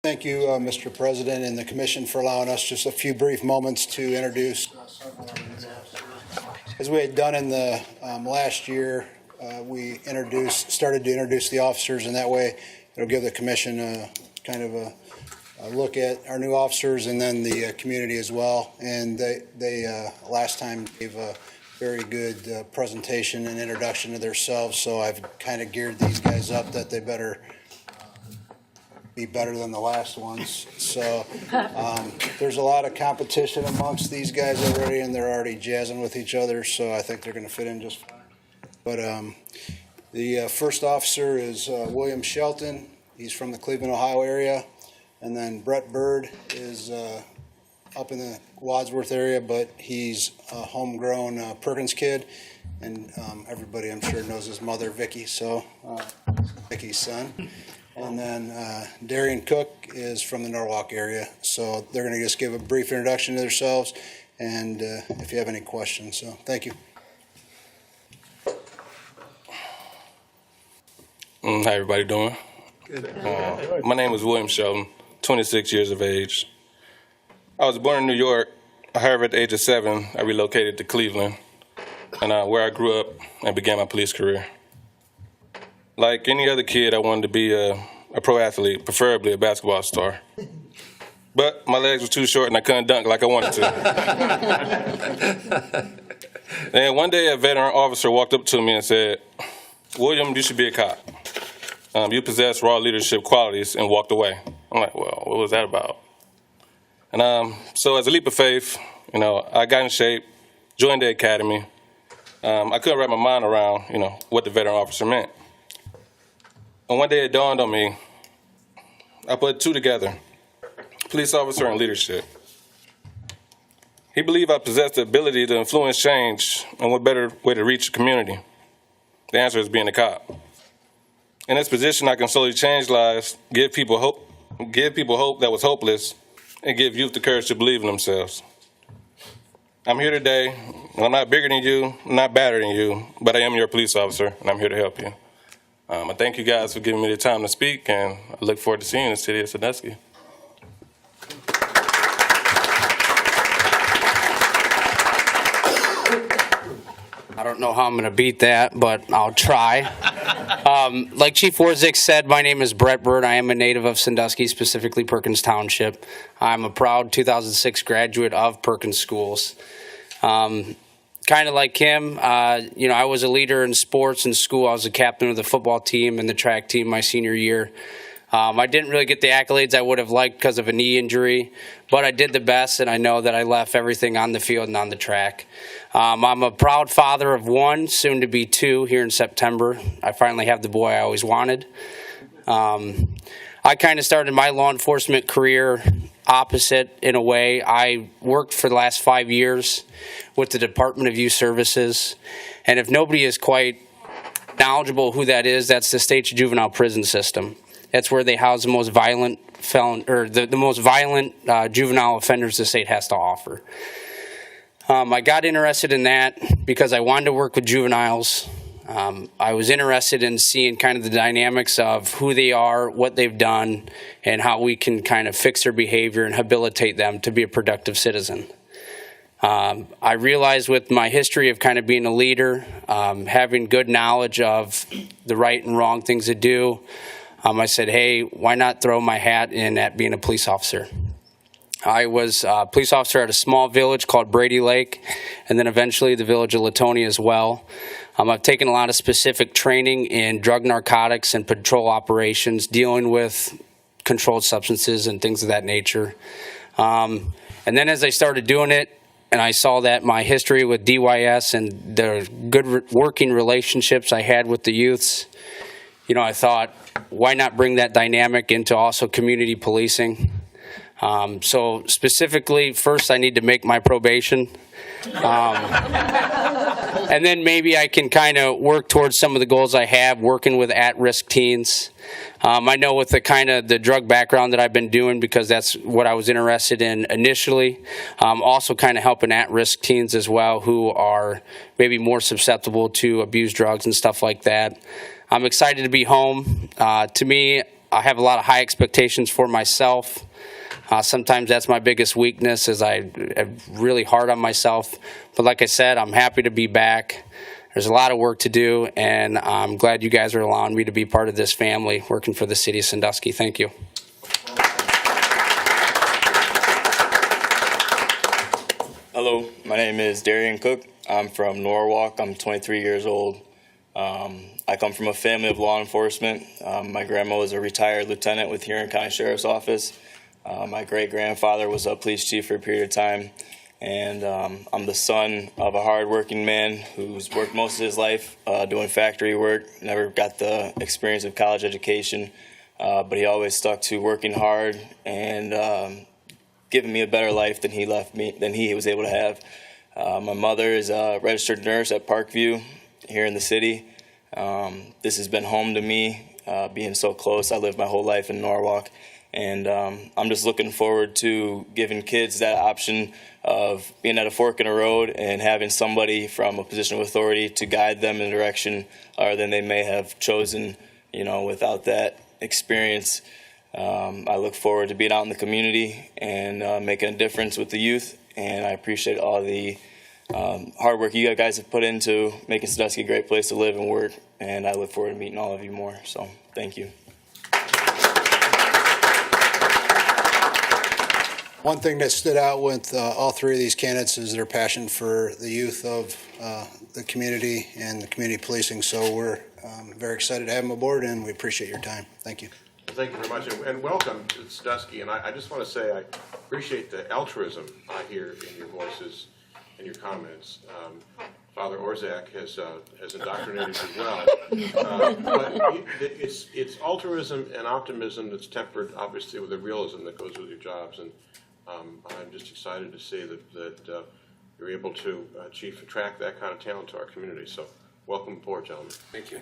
Thank you, Mr. President, and the Commission for allowing us just a few brief moments to introduce. As we had done in the last year, we started to introduce the officers, and that way it'll give the Commission a look at our new officers and then the community as well. And they last time gave a very good presentation and introduction to themselves, so I've kind of geared these guys up that they better be better than the last ones. So there's a lot of competition amongst these guys already, and they're already jazzing with each other, so I think they're going to fit in just fine. But the first officer is William Shelton. He's from the Cleveland, Ohio area. And then Burt is up in the Wadsworth area, but he's a homegrown Perkins kid. And everybody, I'm sure, knows his mother, Vicky, so Vicky's son. And then Darien Cook is from the Norwalk area. So they're going to just give a brief introduction to themselves, and if you have any questions. So thank you. How everybody doing? Good. My name is William Shelton, 26 years of age. I was born in New York. However, at the age of 7, I relocated to Cleveland, and where I grew up and began my police career. Like any other kid, I wanted to be a pro athlete, preferably a basketball star. But my legs were too short and I couldn't dunk like I wanted to. And one day a veteran officer walked up to me and said, "William, you should be a cop. You possess raw leadership qualities," and walked away. I'm like, well, what was that about? And so as a leap of faith, I got in shape, joined the academy. I couldn't wrap my mind around, what the veteran officer meant. And one day it dawned on me, I put two together, police officer and leadership. He believed I possessed the ability to influence change, and what better way to reach the community? The answer is being a cop. In this position, I can slowly change lives, give people hope that was hopeless, and give youth the courage to believe in themselves. I'm here today, and I'm not bigger than you, I'm not badder than you, but I am your police officer, and I'm here to help you. I thank you guys for giving me the time to speak, and I look forward to seeing you in the city of Sandusky. I don't know how I'm going to beat that, but I'll try. Like Chief Warzik said, my name is Burt. I am a native of Sandusky, specifically Perkins Township. I'm a proud 2006 graduate of Perkins Schools. Kind of like him, I was a leader in sports in school. I was a captain of the football team and the track team my senior year. I didn't really get the accolades I would have liked because of a knee injury, but I did the best, and I know that I left everything on the field and on the track. I'm a proud father of one, soon to be two, here in September. I finally have the boy I always wanted. I kind of started my law enforcement career opposite in a way. I worked for the last 5 years with the Department of Youth Services, and if nobody is quite knowledgeable who that is, that's the state's juvenile prison system. That's where they house the most violent the most violent juvenile offenders the state has to offer. I got interested in that because I wanted to work with juveniles. I was interested in seeing kind of the dynamics of who they are, what they've done, and how we can kind of fix their behavior and habilitate them to be a productive citizen. I realized with my history of kind of being a leader, having good knowledge of the right and wrong things to do, I said, hey, why not throw my hat in at being a police officer? I was a police officer at a small village called Brady Lake, and then eventually the village of Latonia as well. I've taken a lot of specific training in drug, narcotics, and patrol operations, dealing with controlled substances and things of that nature. And then as I started doing it, and I saw that my history with DYS and the good working relationships I had with the youths, I thought, why not bring that dynamic into also community policing? So specifically, first I need to make my probation. And then maybe I can kind of work towards some of the goals I have, working with at-risk teens. I know with the drug background that I've been doing, because that's what I was interested in initially, also kind of helping at-risk teens as well who are maybe more susceptible to abuse drugs and stuff like that. I'm excited to be home. To me, I have a lot of high expectations for myself. Sometimes that's my biggest weakness, is I'm really hard on myself. But like I said, I'm happy to be back. There's a lot of work to do, and I'm glad you guys are allowing me to be part of this family working for the city of Sandusky. Thank you. Hello, my name is Darien Cook. I'm from Norwalk. I'm 23 years old. I come from a family of law enforcement. My grandma was a retired lieutenant with Huron County Sheriff's Office. My great-grandfather was a police chief for a period of time. And I'm the son of a hard-working man who's worked most of his life doing factory work, never got the experience of college education, but he always stuck to working hard and giving me a better life than he was able to have. My mother is a registered nurse at Parkview here in the city. This has been home to me, being so close. I lived my whole life in Norwalk. And I'm just looking forward to giving kids that option of being at a fork in a road and having somebody from a position of authority to guide them in a direction other than they may have chosen, without that experience. I look forward to being out in the community and making a difference with the youth. And I appreciate all the hard work you guys have put into making Sandusky a great place to live and work. And I look forward to meeting all of you more. So thank you. One thing that stood out with all three of these candidates is their passion for the youth of the community and the community policing. So we're very excited to have them aboard, and we appreciate your time. Thank you. Thank you very much, and welcome to Sandusky. And I just want to say I appreciate the altruism I hear in your voices and your comments. Father Orzak has indoctrinated as well, but it's altruism and optimism that's tempered, obviously, with the realism that goes with your jobs. And I'm just excited to see that you're able to attract that kind of talent to our community. So welcome aboard, gentlemen. Thank you.